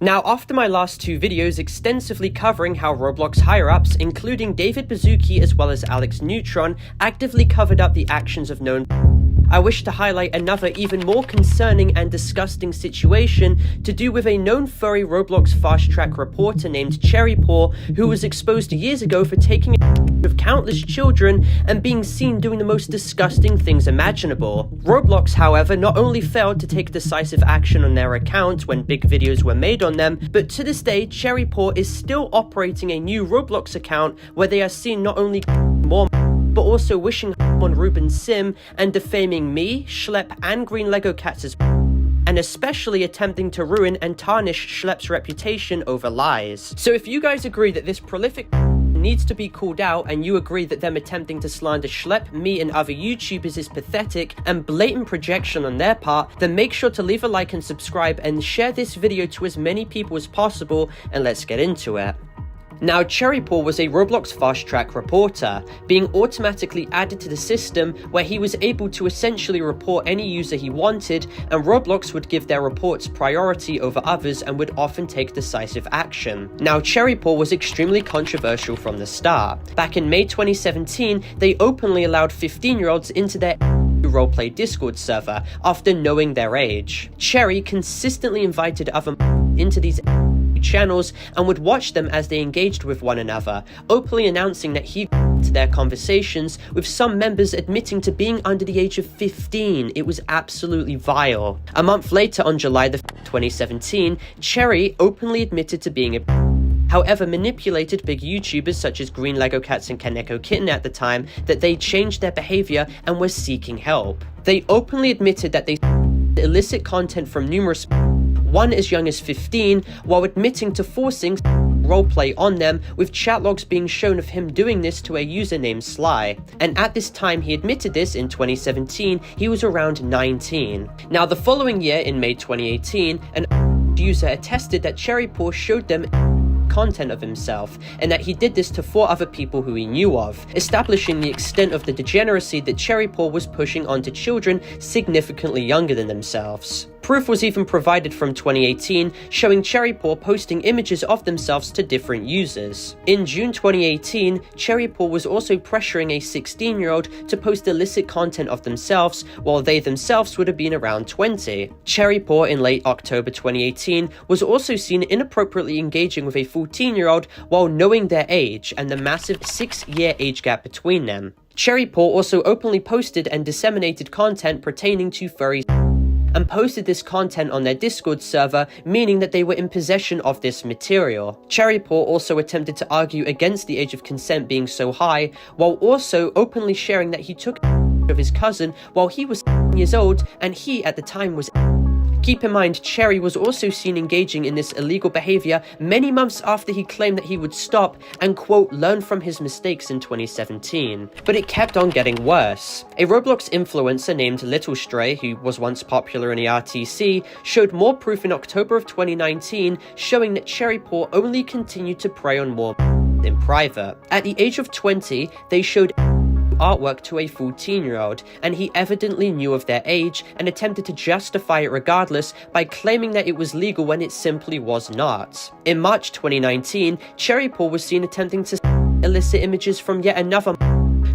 Now, after my last two videos extensively covering how Roblox higher-ups, including David Baszucki as well as Alex Neutron, actively covered up the actions of known I wish to highlight another even more concerning and disgusting situation to do with a known furry Roblox fast-track reporter named Cherry Paw, who was exposed years ago for taking of countless children and being seen doing the most disgusting things imaginable. Roblox, however, not only failed to take decisive action on their account when big videos were made on them, but to this day, Cherry Paw is still operating a new Roblox account where they are seen not only more but also wishing on Ruben Sim and defaming me, Schlep, and Green Lego Cats as and especially attempting to ruin and tarnish Schlep's reputation over lies. So if you guys agree that this prolific needs to be called out, and you agree that them attempting to slander Schlep, me, and other YouTubers is pathetic and blatant projection on their part, then make sure to leave a like and subscribe and share this video to as many people as possible, and let's get into it. Now, Cherry Paw was a Roblox fast-track reporter, being automatically added to the system where he was able to essentially report any user he wanted, and Roblox would give their reports priority over others and would often take decisive action. Now, Cherry Paw was extremely controversial from the start. Back in May 2017, they openly allowed 15-year-olds into their roleplay Discord server after knowing their age. Cherry consistently invited other into these channels and would watch them as they engaged with one another, openly announcing that he to their conversations, with some members admitting to being under the age of 15. It was absolutely vile. A month later, on July 2017, Cherry openly admitted to being however, manipulated big YouTubers such as Green Lego Cats and Kaneko Kitten at the time that they changed their behavior and were seeking help. They openly admitted that they illicit content from numerous one as young as 15, while admitting to forcing roleplay on them, with chat logs being shown of him doing this to a user named Sly. And at this time he admitted this in 2017, he was around 19. Now, the following year, in May 2018, an user attested that Cherry Paw showed them content of himself, and that he did this to 4 other people who he knew of, establishing the extent of the degeneracy that Cherry Paw was pushing onto children significantly younger than themselves. Proof was even provided from 2018, showing Cherry Paw posting images of themselves to different users. In June 2018, Cherry Paw was also pressuring a 16-year-old to post illicit content of themselves, while they themselves would have been around 20. Cherry Paw, in late October 2018, was also seen inappropriately engaging with a 14-year-old while knowing their age and the massive 6-year age gap between them. Cherry Paw also openly posted and disseminated content pertaining to furries and posted this content on their Discord server, meaning that they were in possession of this material. Cherry Paw also attempted to argue against the age of consent being so high, while also openly sharing that he took of his cousin while he was years old and he at the time was. Keep in mind, Cherry was also seen engaging in this illegal behavior many months after he claimed that he would stop and, quote, learn from his mistakes in 2017. But it kept on getting worse. A Roblox influencer named Little Stray, who was once popular in the RTC, showed more proof in October of 2019, showing that Cherry Paw only continued to prey on more in private. At the age of 20, they showed artwork to a 14-year-old, and he evidently knew of their age and attempted to justify it regardless by claiming that it was legal when it simply was not. In March 2019, Cherry Paw was seen attempting to illicit images from yet another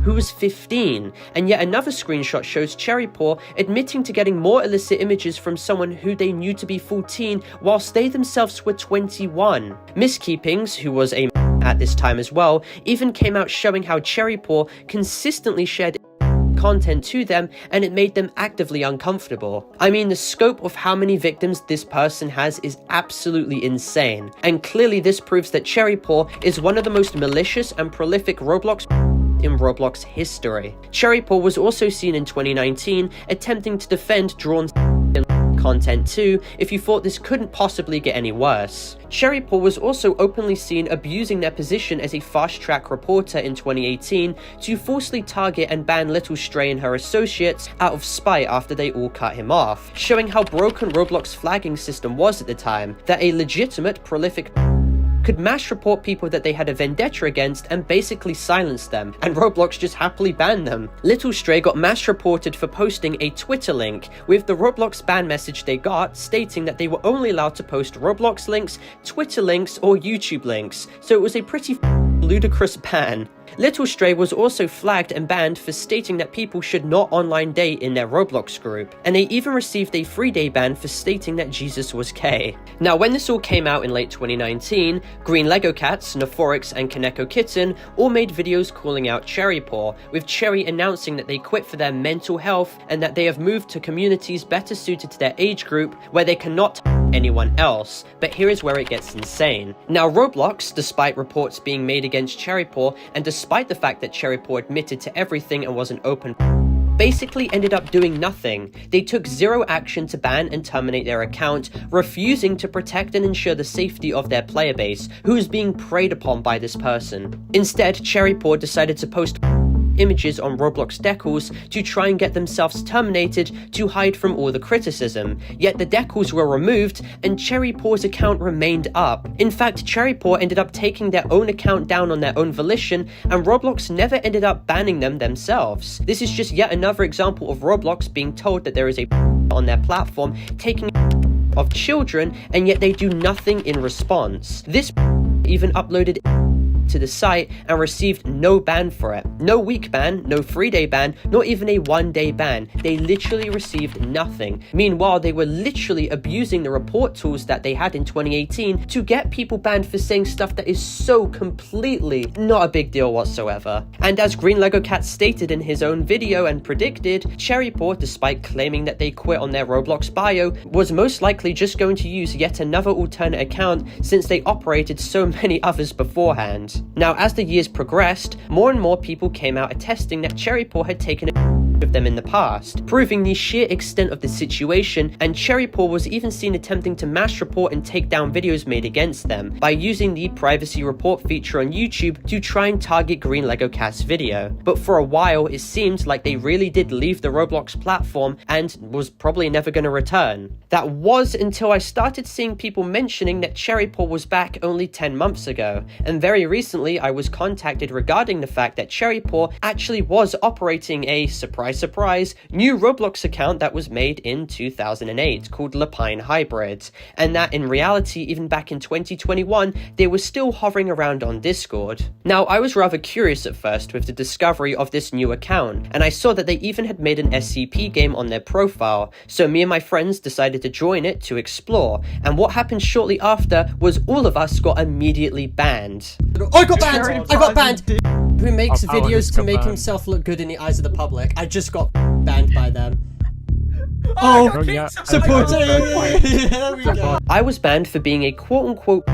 who was 15, and yet another screenshot shows Cherry Paw admitting to getting more illicit images from someone who they knew to be 14 whilst they themselves were 21. Miss Keepings, who was a at this time as well, even came out showing how Cherry Paw consistently shared content to them, and it made them actively uncomfortable. I mean, the scope of how many victims this person has is absolutely insane, and clearly this proves that Cherry Paw is one of the most malicious and prolific Roblox in Roblox history. Cherry Paw was also seen in 2019 attempting to defend drawn content too, if you thought this couldn't possibly get any worse. Cherry Paw was also openly seen abusing their position as a fast-track reporter in 2018 to falsely target and ban Little Stray and her associates out of spite after they all cut him off, showing how broken Roblox flagging system was at the time, that a legitimate, prolific could mass report people that they had a vendetta against and basically silence them, and Roblox just happily banned them. Little Stray got mass reported for posting a Twitter link, with the Roblox ban message they got stating that they were only allowed to post Roblox links, Twitter links, or YouTube links, so it was a pretty ludicrous ban. Little Stray was also flagged and banned for stating that people should not online date in their Roblox group, and they even received a 3-day ban for stating that Jesus was gay. Now, when this all came out in late 2019, Green Lego Cats, Nephorix, and Kaneko Kitten all made videos calling out Cherry Paw, with Cherry announcing that they quit for their mental health and that they have moved to communities better suited to their age group where they cannot anyone else. But here is where it gets insane. Now, Roblox, despite reports being made against Cherry Paw, and despite the fact that Cherry Paw admitted to everything and was an open basically ended up doing nothing. They took zero action to ban and terminate their account, refusing to protect and ensure the safety of their player base, who is being preyed upon by this person. Instead, Cherry Paw decided to post images on Roblox decals to try and get themselves terminated to hide from all the criticism, yet the decals were removed and Cherry Paw's account remained up. In fact, Cherry Paw ended up taking their own account down on their own volition, and Roblox never ended up banning them themselves. This is just yet another example of Roblox being told that there is a on their platform taking of children, and yet they do nothing in response. This even uploaded to the site and received no ban for it. No week ban, no 3-day ban, not even a 1-day ban. They literally received nothing. Meanwhile, they were literally abusing the report tools that they had in 2018 to get people banned for saying stuff that is so completely not a big deal whatsoever. And as Green Lego Cat stated in his own video and predicted, Cherry Paw, despite claiming that they quit on their Roblox bio, was most likely just going to use yet another alternate account since they operated so many others beforehand. Now, as the years progressed, more and more people came out attesting that Cherry Paw had taken of them in the past, proving the sheer extent of the situation, and Cherry Paw was even seen attempting to mass report and take down videos made against them by using the privacy report feature on YouTube to try and target Green Lego Cat's video. But for a while, it seemed like they really did leave the Roblox platform and was probably never going to return. That was until I started seeing people mentioning that Cherry Paw was back only 10 months ago, and very recently I was contacted regarding the fact that Cherry Paw actually was operating a surprise, new Roblox account that was made in 2008 called Lapine Hybrid, and that in reality, even back in 2021, they were still hovering around on Discord. Now, I was rather curious at first with the discovery of this new account, and I saw that they even had made an SCP game on their profile, so me and my friends decided to join it to explore, and what happened shortly after was all of us got immediately banned. I got banned! Who makes videos to make himself look good in the eyes of the public. I just got banned by them. Oh, yeah. Supporting! There we go. I was banned for being a quote-unquote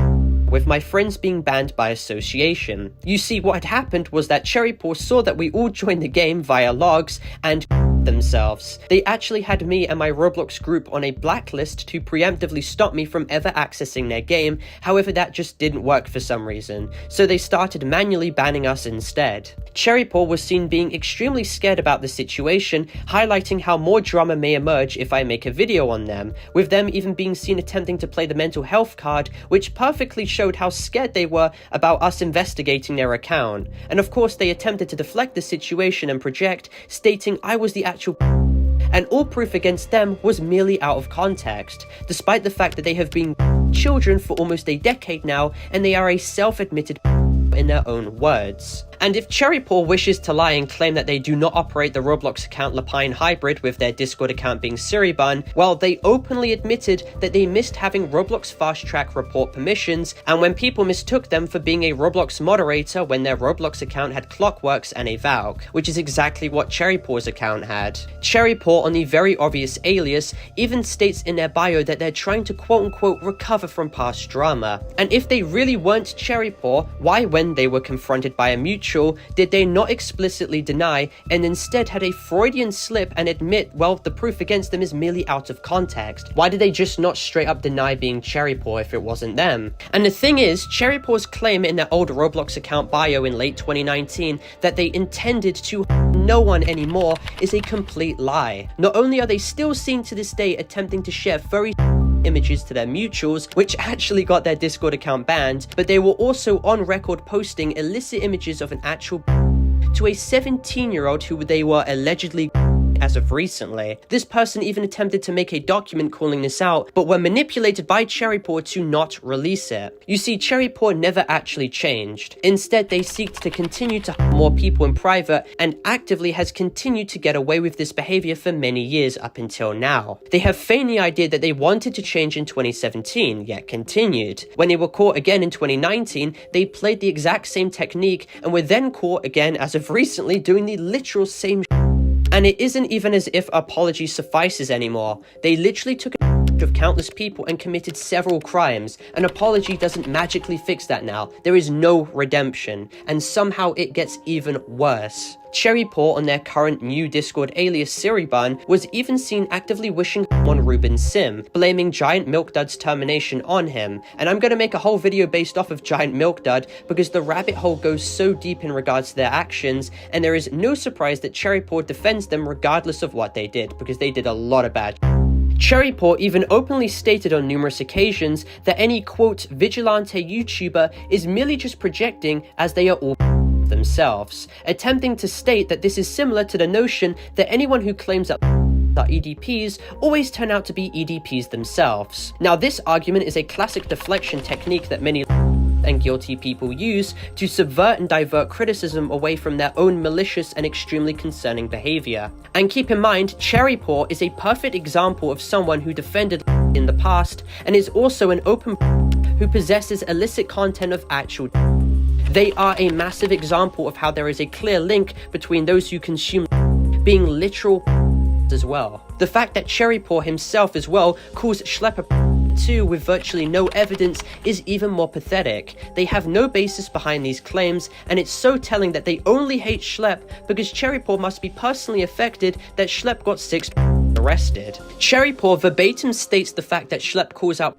with my friends being banned by association. You see, what had happened was that Cherry Paw saw that we all joined the game via logs and themselves. They actually had me and my Roblox group on a blacklist to preemptively stop me from ever accessing their game. However, that just didn't work for some reason, so they started manually banning us instead. Cherry Paw was seen being extremely scared about the situation, highlighting how more drama may emerge if I make a video on them, with them even being seen attempting to play the mental health card, which perfectly showed how scared they were about us investigating their account. And of course, they attempted to deflect the situation and project, stating I was the actual and all proof against them was merely out of context, despite the fact that they have been children for almost a decade now, and they are a self-admitted in their own words. And if Cherry Paw wishes to lie and claim that they do not operate the Roblox account Lapine Hybrid with their Discord account being Siribun, well, they openly admitted that they missed having Roblox Fast Track report permissions, and when people mistook them for being a Roblox moderator when their Roblox account had Clockworks and a Valk, which is exactly what Cherry Paw's account had. Cherry Paw, on the very obvious alias, even states in their bio that they're trying to quote-unquote recover from past drama. And if they really weren't Cherry Paw, why, when they were confronted by a mutual, did they not explicitly deny and instead had a Freudian slip and admit, well, the proof against them is merely out of context? Why did they just not straight up deny being Cherry Paw if it wasn't them? And the thing is, Cherry Paw's claim in their old Roblox account bio in late 2019 that they intended to no one anymore is a complete lie. Not only are they still seen to this day attempting to share furry images to their mutuals, which actually got their Discord account banned, but they were also on record posting illicit images of an actual to a 17-year-old who they were allegedly as of recently. This person even attempted to make a document calling this out, but were manipulated by Cherrypaw to not release it. You see, Cherrypaw never actually changed. Instead, they seeked to continue to harm more people in private and actively has continued to get away with this behavior for many years up until now. They have feigned the idea that they wanted to change in 2017, yet continued. When they were caught again in 2019, they played the exact same technique and were then caught again as of recently doing the literal same and it isn't even as if apology suffices anymore. They literally took of countless people and committed several crimes. An apology doesn't magically fix that now. There is no redemption, and somehow it gets even worse. Cherrypaw on their current new Discord alias Siribun was even seen actively wishing on Ruben Sim, blaming Giant Milk Dud's termination on him. And I'm gonna make a whole video based off of Giant Milk Dud because the rabbit hole goes so deep in regards to their actions, and there is no surprise that Cherrypaw defends them regardless of what they did, because they did a lot of bad. Cherrypaw even openly stated on numerous occasions that any quote vigilante YouTuber is merely just projecting as they are all themselves, attempting to state that this is similar to the notion that anyone who claims that are EDPs always turn out to be EDPs themselves. Now this argument is a classic deflection technique that many and guilty people use to subvert and divert criticism away from their own malicious and extremely concerning behavior. And keep in mind, Cherrypaw is a perfect example of someone who defended in the past and is also an open who possesses illicit content of actual. They are a massive example of how there is a clear link between those who consume being literal as well. The fact that Cherrypaw himself as well calls Schlep too with virtually no evidence is even more pathetic. They have no basis behind these claims, and it's so telling that they only hate Schlep because Cherrypaw must be personally affected that Schlep got 6 arrested. Cherrypaw verbatim states the fact that Schlep calls out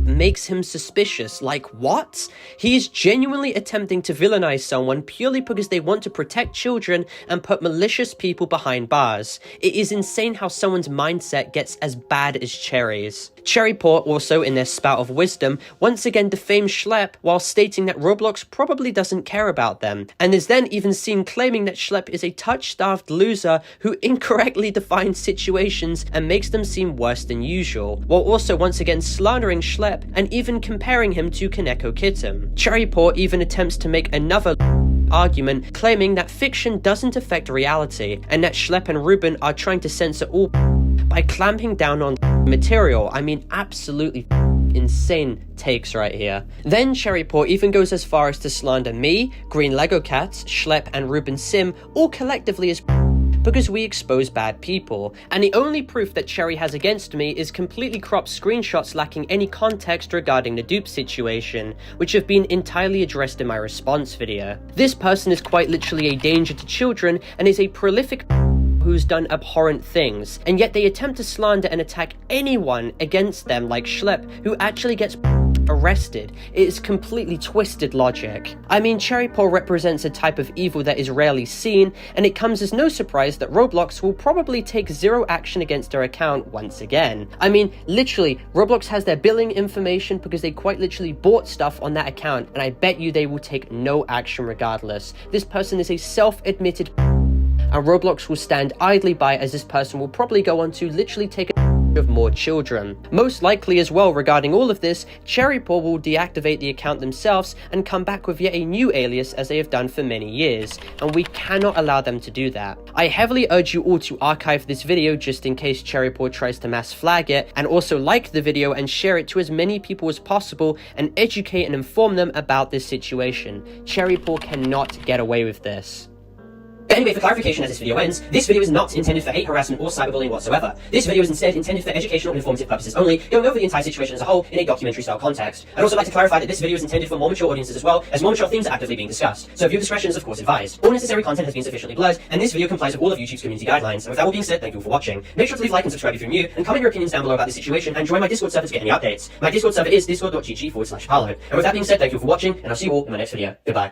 makes him suspicious. Like, what? He is genuinely attempting to villainize someone purely because they want to protect children and put malicious people behind bars. It is insane how someone's mindset gets as bad as Cherry's. Cherrypaw also, in their spout of wisdom, once again defames Schlep while stating that Roblox probably doesn't care about them, and is then even seen claiming that Schlep is a touch-starved loser who incorrectly defines situations and makes them seem worse than usual, while also once again slandering Schlep and even comparing him to Kaneko Kitten. Cherrypaw even attempts to make another argument claiming that fiction doesn't affect reality, and that Schlep and Ruben are trying to censor all by clamping down on material. I mean, absolutely insane takes right here. Then Cherrypaw even goes as far as to slander me, Green Lego Cats, Schlep, and Ruben Sim all collectively as because we expose bad people, and the only proof that Cherry has against me is completely cropped screenshots lacking any context regarding the dupe situation, which have been entirely addressed in my response video. This person is quite literally a danger to children and is a prolific who's done abhorrent things, and yet they attempt to slander and attack anyone against them like Schlep, who actually gets arrested. It is completely twisted logic. I mean, Cherrypaw represents a type of evil that is rarely seen, and it comes as no surprise that Roblox will probably take zero action against their account once again. I mean, literally, Roblox has their billing information because they quite literally bought stuff on that account, and I bet you they will take no action regardless. This person is a self-admitted and Roblox will stand idly by as this person will probably go on to literally take of more children. Most likely as well, regarding all of this, Cherrypaw will deactivate the account themselves and come back with yet a new alias as they have done for many years, and we cannot allow them to do that. I heavily urge you all to archive this video just in case Cherrypaw tries to mass flag it, and also like the video and share it to as many people as possible and educate and inform them about this situation. Cherrypaw cannot get away with this. But anyway, for clarification as this video ends, this video is not intended for hate, harassment, or cyberbullying whatsoever. This video is instead intended for educational and informative purposes only, going over the entire situation as a whole in a documentary-style context. I'd also like to clarify that this video is intended for more mature audiences as well, as more mature themes are actively being discussed, so viewer discretion is of course advised. All necessary content has been sufficiently blurred, and this video complies with all of YouTube's community guidelines. And with that all being said, thank you all for watching. Make sure to leave a like and subscribe if you're new, and comment your opinions down below about this situation, and join my Discord server to get any updates. My Discord server is discord.gg/Paolo. And with that being said, thank you all for watching, and I'll see you all in my next video. Goodbye.